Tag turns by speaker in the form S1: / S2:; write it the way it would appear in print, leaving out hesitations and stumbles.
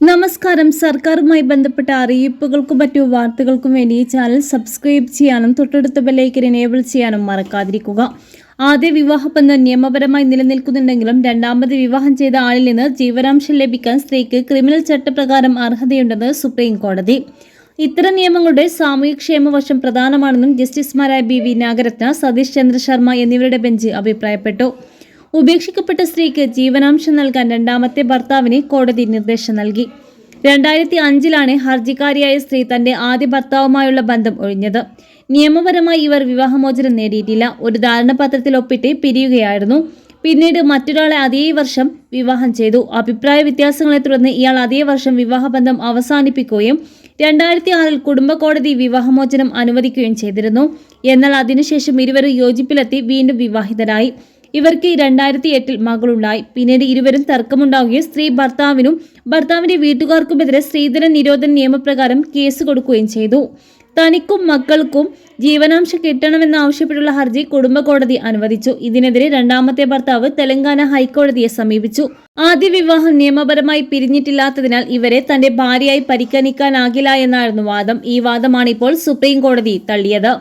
S1: നമസ്കാരം. സർക്കാരുമായി ബന്ധപ്പെട്ട അറിയിപ്പുകൾക്കും മറ്റു വാർത്തകൾക്കും വേണ്ടി ഈ ചാനൽ സബ്സ്ക്രൈബ് ചെയ്യാനും തൊട്ടടുത്ത ബെല്ലൈക്കൻ എനേബിൾ ചെയ്യാനും മറക്കാതിരിക്കുക. ആദ്യ വിവാഹബന്ധം നിയമപരമായി നിലനിൽക്കുന്നുണ്ടെങ്കിലും രണ്ടാമത് വിവാഹം ചെയ്ത ആളിൽ നിന്ന് ജീവനാംശം ലഭിക്കാൻ സ്ത്രീക്ക് ക്രിമിനൽ ചട്ടപ്രകാരം അർഹതയുണ്ടെന്ന് സുപ്രീം കോടതി. ഇത്തരം നിയമങ്ങളുടെ സാമൂഹ്യക്ഷേമ വശം പ്രധാനമാണെന്നും ജസ്റ്റിസുമാരായ ബി നാഗരത്ന, സതീഷ് ചന്ദ്ര ശർമ്മ എന്നിവരുടെ ബെഞ്ച് അഭിപ്രായപ്പെട്ടു. ഉപേക്ഷിക്കപ്പെട്ട സ്ത്രീക്ക് ജീവനാംശം നൽകാൻ രണ്ടാമത്തെ ഭർത്താവിന് കോടതി നിർദ്ദേശം നൽകി. 2005 ഹർജിക്കാരിയായ സ്ത്രീ തന്റെ ആദ്യ ഭർത്താവുമായുള്ള ബന്ധം ഒഴിഞ്ഞത്. നിയമപരമായി ഇവർ വിവാഹമോചനം നേടിയിട്ടില്ല. ഒരു ധാരണാപത്രത്തിൽ ഒപ്പിട്ട് പിരിയുകയായിരുന്നു. പിന്നീട് മറ്റൊരാളെ അതേ വർഷം വിവാഹം ചെയ്തു. അഭിപ്രായ വ്യത്യാസങ്ങളെ തുടർന്ന് ഇയാൾ അതേ വർഷം വിവാഹബന്ധം അവസാനിപ്പിക്കുകയും 2006 കുടുംബ കോടതി വിവാഹമോചനം അനുവദിക്കുകയും ചെയ്തിരുന്നു. എന്നാൽ അതിനുശേഷം ഇരുവരും യോജിപ്പിലെത്തി വീണ്ടും വിവാഹിതരായി. ഇവർക്ക് 2008 മകളുണ്ടായി. പിന്നീട് ഇരുവരും തർക്കമുണ്ടാവുകയും സ്ത്രീ ഭർത്താവിനും ഭർത്താവിന്റെ വീട്ടുകാർക്കുമെതിരെ സ്ത്രീധന നിരോധന നിയമപ്രകാരം കേസ് കൊടുക്കുകയും ചെയ്തു. തനിക്കും മക്കൾക്കും ജീവനാംശം കിട്ടണമെന്നാവശ്യപ്പെട്ടുള്ള ഹർജി കുടുംബ കോടതി അനുവദിച്ചു. ഇതിനെതിരെ രണ്ടാമത്തെ ഭർത്താവ് തെലങ്കാന ഹൈക്കോടതിയെ സമീപിച്ചു. ആദ്യ വിവാഹം നിയമപരമായി പിരിഞ്ഞിട്ടില്ലാത്തതിനാൽ ഇവരെ തന്റെ ഭാര്യയായി പരിഗണിക്കാനാകില്ല എന്നായിരുന്നു വാദം. ഈ വാദമാണ് ഇപ്പോൾ സുപ്രീം കോടതി തള്ളിയത്.